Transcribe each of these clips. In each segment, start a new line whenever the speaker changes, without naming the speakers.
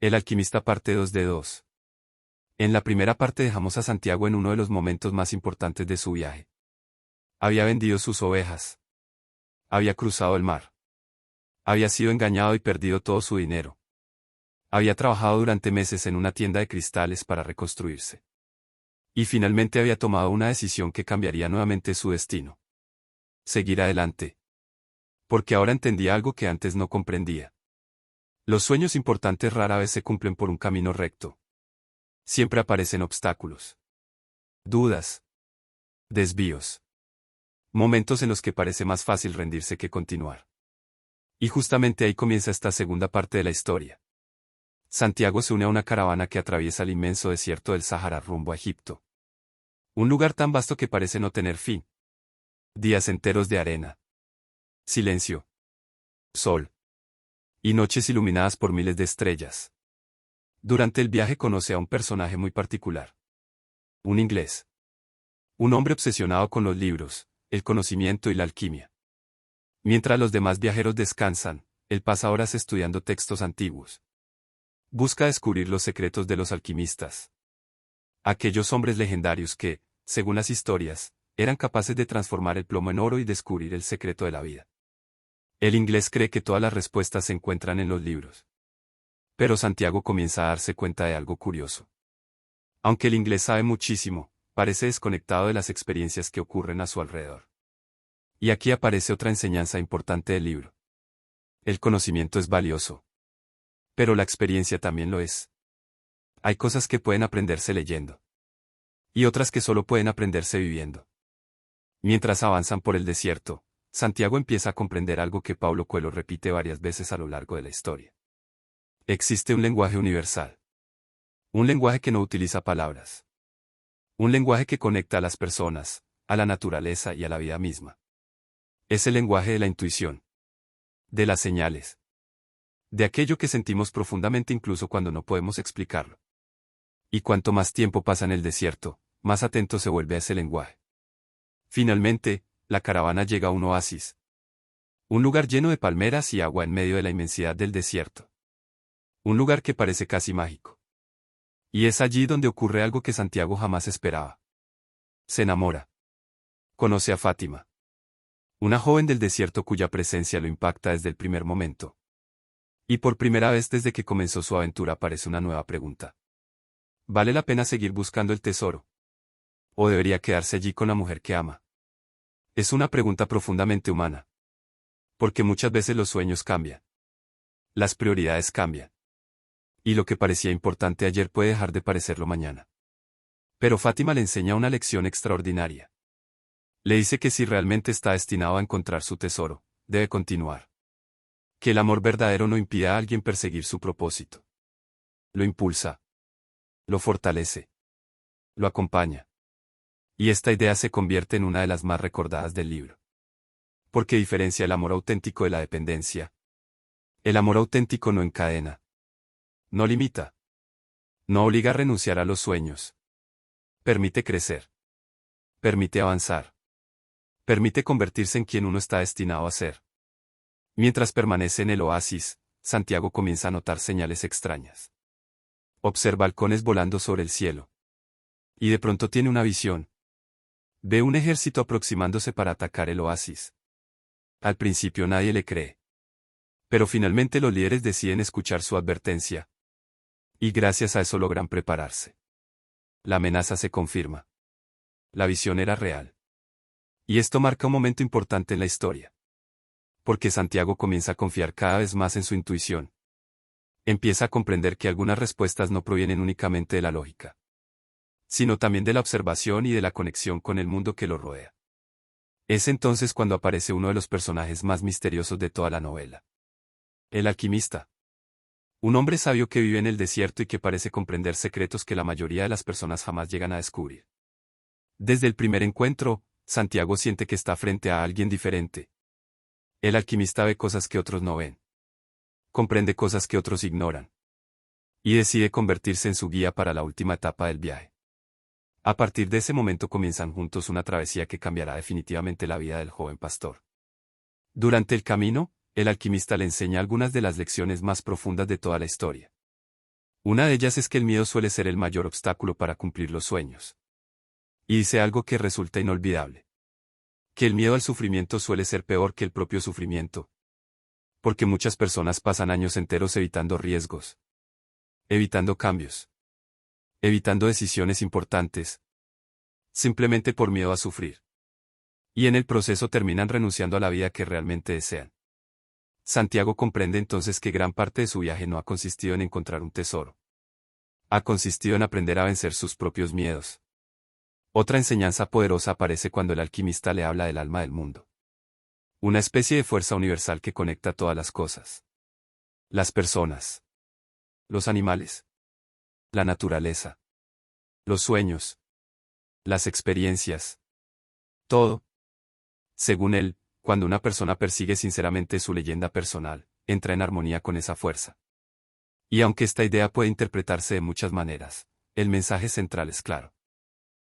El alquimista parte 2 de 2. En la primera parte dejamos a Santiago en uno de los momentos más importantes de su viaje. Había vendido sus ovejas. Había cruzado el mar. Había sido engañado y perdido todo su dinero. Había trabajado durante meses en una tienda de cristales para reconstruirse. Y finalmente había tomado una decisión que cambiaría nuevamente su destino. Seguir adelante. Porque ahora entendía algo que antes no comprendía. Los sueños importantes rara vez se cumplen por un camino recto. Siempre aparecen obstáculos. Dudas. Desvíos. Momentos en los que parece más fácil rendirse que continuar. Y justamente ahí comienza esta segunda parte de la historia. Santiago se une a una caravana que atraviesa el inmenso desierto del Sáhara rumbo a Egipto. Un lugar tan vasto que parece no tener fin. Días enteros de arena. Silencio. Sol. Y noches iluminadas por miles de estrellas. Durante el viaje conoce a un personaje muy particular. Un inglés. Un hombre obsesionado con los libros, el conocimiento y la alquimia. Mientras los demás viajeros descansan, él pasa horas estudiando textos antiguos. Busca descubrir los secretos de los alquimistas. Aquellos hombres legendarios que, según las historias, eran capaces de transformar el plomo en oro y descubrir el secreto de la vida. El inglés cree que todas las respuestas se encuentran en los libros. Pero Santiago comienza a darse cuenta de algo curioso. Aunque el inglés sabe muchísimo, parece desconectado de las experiencias que ocurren a su alrededor. Y aquí aparece otra enseñanza importante del libro. El conocimiento es valioso. Pero la experiencia también lo es. Hay cosas que pueden aprenderse leyendo. Y otras que solo pueden aprenderse viviendo. Mientras avanzan por el desierto, Santiago empieza a comprender algo que Paulo Coelho repite varias veces a lo largo de la historia. Existe un lenguaje universal. Un lenguaje que no utiliza palabras. Un lenguaje que conecta a las personas, a la naturaleza y a la vida misma. Es el lenguaje de la intuición. De las señales. De aquello que sentimos profundamente incluso cuando no podemos explicarlo. Y cuanto más tiempo pasa en el desierto, más atento se vuelve a ese lenguaje. Finalmente, la caravana llega a un oasis. Un lugar lleno de palmeras y agua en medio de la inmensidad del desierto. Un lugar que parece casi mágico. Y es allí donde ocurre algo que Santiago jamás esperaba. Se enamora. Conoce a Fátima. Una joven del desierto cuya presencia lo impacta desde el primer momento. Y por primera vez desde que comenzó su aventura aparece una nueva pregunta. ¿Vale la pena seguir buscando el tesoro? ¿O debería quedarse allí con la mujer que ama? Es una pregunta profundamente humana. Porque muchas veces los sueños cambian. Las prioridades cambian. Y lo que parecía importante ayer puede dejar de parecerlo mañana. Pero Fátima le enseña una lección extraordinaria. Le dice que si realmente está destinado a encontrar su tesoro, debe continuar. Que el amor verdadero no impide a alguien perseguir su propósito. Lo impulsa. Lo fortalece. Lo acompaña. Y esta idea se convierte en una de las más recordadas del libro. Porque diferencia el amor auténtico de la dependencia. El amor auténtico no encadena. No limita. No obliga a renunciar a los sueños. Permite crecer. Permite avanzar. Permite convertirse en quien uno está destinado a ser. Mientras permanece en el oasis, Santiago comienza a notar señales extrañas. Observa halcones volando sobre el cielo. Y de pronto tiene una visión. Ve un ejército aproximándose para atacar el oasis. Al principio nadie le cree. Pero finalmente los líderes deciden escuchar su advertencia. Y gracias a eso logran prepararse. La amenaza se confirma. La visión era real. Y esto marca un momento importante en la historia. Porque Santiago comienza a confiar cada vez más en su intuición. Empieza a comprender que algunas respuestas no provienen únicamente de la lógica, sino también de la observación y de la conexión con el mundo que lo rodea. Es entonces cuando aparece uno de los personajes más misteriosos de toda la novela. El alquimista. Un hombre sabio que vive en el desierto y que parece comprender secretos que la mayoría de las personas jamás llegan a descubrir. Desde el primer encuentro, Santiago siente que está frente a alguien diferente. El alquimista ve cosas que otros no ven. Comprende cosas que otros ignoran. Y decide convertirse en su guía para la última etapa del viaje. A partir de ese momento comienzan juntos una travesía que cambiará definitivamente la vida del joven pastor. Durante el camino, el alquimista le enseña algunas de las lecciones más profundas de toda la historia. Una de ellas es que el miedo suele ser el mayor obstáculo para cumplir los sueños. Y dice algo que resulta inolvidable. Que el miedo al sufrimiento suele ser peor que el propio sufrimiento. Porque muchas personas pasan años enteros evitando riesgos, evitando cambios, evitando decisiones importantes, simplemente por miedo a sufrir. Y en el proceso terminan renunciando a la vida que realmente desean. Santiago comprende entonces que gran parte de su viaje no ha consistido en encontrar un tesoro. Ha consistido en aprender a vencer sus propios miedos. Otra enseñanza poderosa aparece cuando el alquimista le habla del alma del mundo. Una especie de fuerza universal que conecta todas las cosas. Las personas. Los animales. La naturaleza. Los sueños. Las experiencias. Todo. Según él, cuando una persona persigue sinceramente su leyenda personal, entra en armonía con esa fuerza. Y aunque esta idea puede interpretarse de muchas maneras, el mensaje central es claro.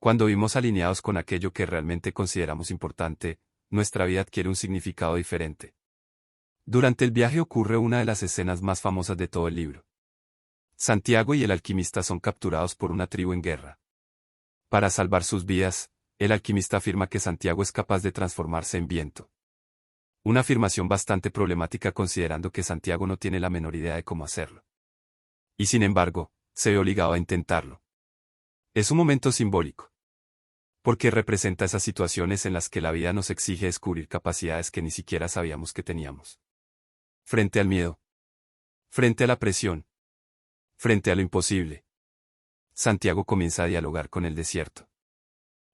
Cuando vivimos alineados con aquello que realmente consideramos importante, nuestra vida adquiere un significado diferente. Durante el viaje ocurre una de las escenas más famosas de todo el libro. Santiago y el alquimista son capturados por una tribu en guerra. Para salvar sus vidas, el alquimista afirma que Santiago es capaz de transformarse en viento. Una afirmación bastante problemática considerando que Santiago no tiene la menor idea de cómo hacerlo. Y sin embargo, se ve obligado a intentarlo. Es un momento simbólico. Porque representa esas situaciones en las que la vida nos exige descubrir capacidades que ni siquiera sabíamos que teníamos. Frente al miedo. Frente a la presión. Frente a lo imposible. Santiago comienza a dialogar con el desierto.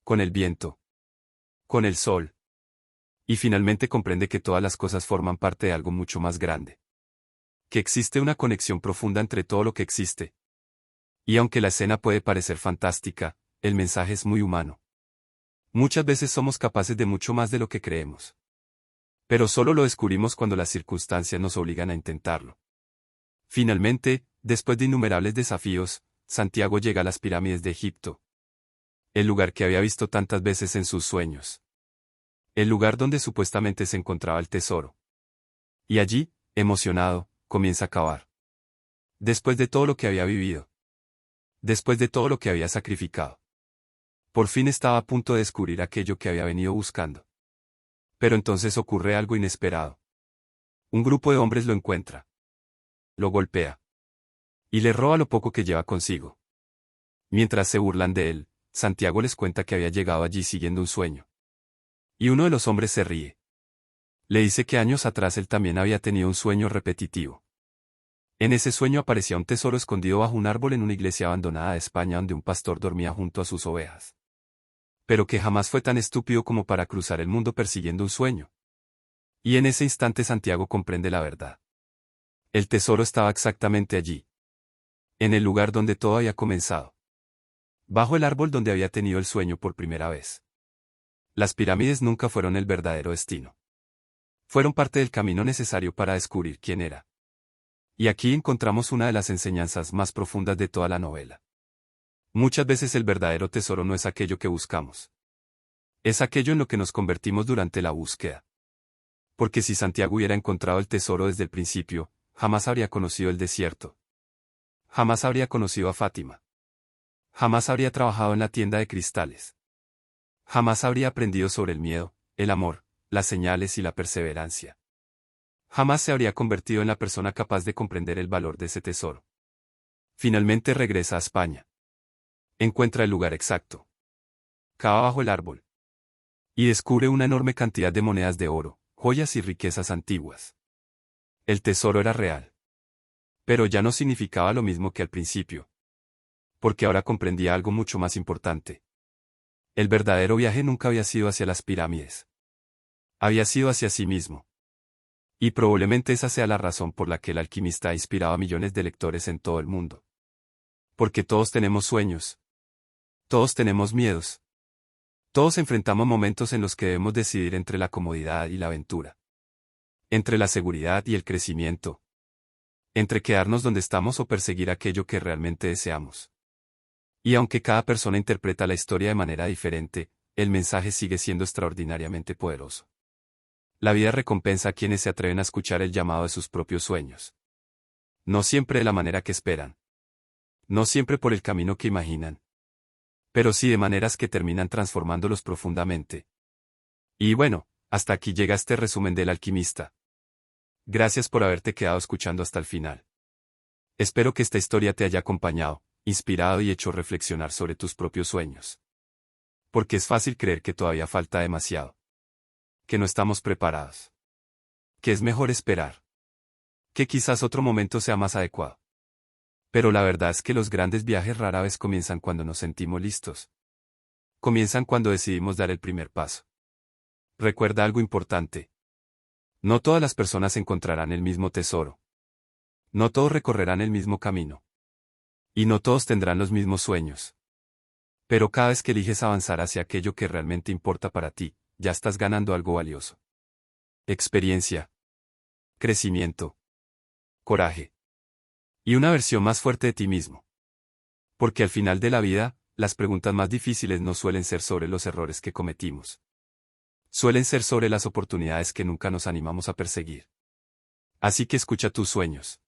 Con el viento. Con el sol. Y finalmente comprende que todas las cosas forman parte de algo mucho más grande. Que existe una conexión profunda entre todo lo que existe. Y aunque la escena puede parecer fantástica, el mensaje es muy humano. Muchas veces somos capaces de mucho más de lo que creemos. Pero solo lo descubrimos cuando las circunstancias nos obligan a intentarlo. Finalmente, después de innumerables desafíos, Santiago llega a las pirámides de Egipto. El lugar que había visto tantas veces en sus sueños. El lugar donde supuestamente se encontraba el tesoro. Y allí, emocionado, comienza a cavar. Después de todo lo que había vivido. Después de todo lo que había sacrificado. Por fin estaba a punto de descubrir aquello que había venido buscando. Pero entonces ocurre algo inesperado. Un grupo de hombres lo encuentra. Lo golpea. Y le roba lo poco que lleva consigo. Mientras se burlan de él, Santiago les cuenta que había llegado allí siguiendo un sueño. Y uno de los hombres se ríe. Le dice que años atrás él también había tenido un sueño repetitivo. En ese sueño aparecía un tesoro escondido bajo un árbol en una iglesia abandonada de España donde un pastor dormía junto a sus ovejas. Pero que jamás fue tan estúpido como para cruzar el mundo persiguiendo un sueño. Y en ese instante Santiago comprende la verdad. El tesoro estaba exactamente allí. En el lugar donde todo había comenzado. Bajo el árbol donde había tenido el sueño por primera vez. Las pirámides nunca fueron el verdadero destino. Fueron parte del camino necesario para descubrir quién era. Y aquí encontramos una de las enseñanzas más profundas de toda la novela. Muchas veces el verdadero tesoro no es aquello que buscamos. Es aquello en lo que nos convertimos durante la búsqueda. Porque si Santiago hubiera encontrado el tesoro desde el principio, jamás habría conocido el desierto. Jamás habría conocido a Fátima. Jamás habría trabajado en la tienda de cristales. Jamás habría aprendido sobre el miedo, el amor, las señales y la perseverancia. Jamás se habría convertido en la persona capaz de comprender el valor de ese tesoro. Finalmente regresa a España. Encuentra el lugar exacto. Cava bajo el árbol. Y descubre una enorme cantidad de monedas de oro, joyas y riquezas antiguas. El tesoro era real. Pero ya no significaba lo mismo que al principio. Porque ahora comprendía algo mucho más importante. El verdadero viaje nunca había sido hacia las pirámides. Había sido hacia sí mismo. Y probablemente esa sea la razón por la que el alquimista ha inspirado a millones de lectores en todo el mundo. Porque todos tenemos sueños. Todos tenemos miedos. Todos enfrentamos momentos en los que debemos decidir entre la comodidad y la aventura. Entre la seguridad y el crecimiento. Entre quedarnos donde estamos o perseguir aquello que realmente deseamos. Y aunque cada persona interpreta la historia de manera diferente, el mensaje sigue siendo extraordinariamente poderoso. La vida recompensa a quienes se atreven a escuchar el llamado de sus propios sueños. No siempre de la manera que esperan. No siempre por el camino que imaginan, pero sí de maneras que terminan transformándolos profundamente. Y bueno, hasta aquí llega este resumen del alquimista. Gracias por haberte quedado escuchando hasta el final. Espero que esta historia te haya acompañado, inspirado y hecho reflexionar sobre tus propios sueños. Porque es fácil creer que todavía falta demasiado. Que no estamos preparados. Que es mejor esperar. Que quizás otro momento sea más adecuado. Pero la verdad es que los grandes viajes rara vez comienzan cuando nos sentimos listos. Comienzan cuando decidimos dar el primer paso. Recuerda algo importante. No todas las personas encontrarán el mismo tesoro. No todos recorrerán el mismo camino. Y no todos tendrán los mismos sueños. Pero cada vez que eliges avanzar hacia aquello que realmente importa para ti, ya estás ganando algo valioso. Experiencia. Crecimiento. Coraje. Y una versión más fuerte de ti mismo. Porque al final de la vida, las preguntas más difíciles no suelen ser sobre los errores que cometimos. Suelen ser sobre las oportunidades que nunca nos animamos a perseguir. Así que escucha tus sueños.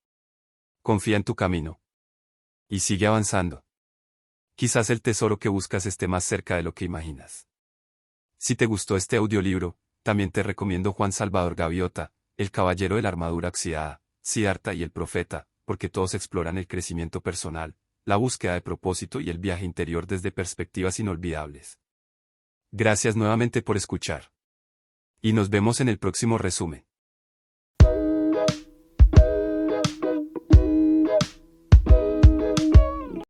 Confía en tu camino. Y sigue avanzando. Quizás el tesoro que buscas esté más cerca de lo que imaginas. Si te gustó este audiolibro, también te recomiendo Juan Salvador Gaviota, El Caballero de la Armadura Oxidada, Siddhartha y el Profeta, porque todos exploran el crecimiento personal, la búsqueda de propósito y el viaje interior desde perspectivas inolvidables. Gracias nuevamente por escuchar. Y nos vemos en el próximo resumen.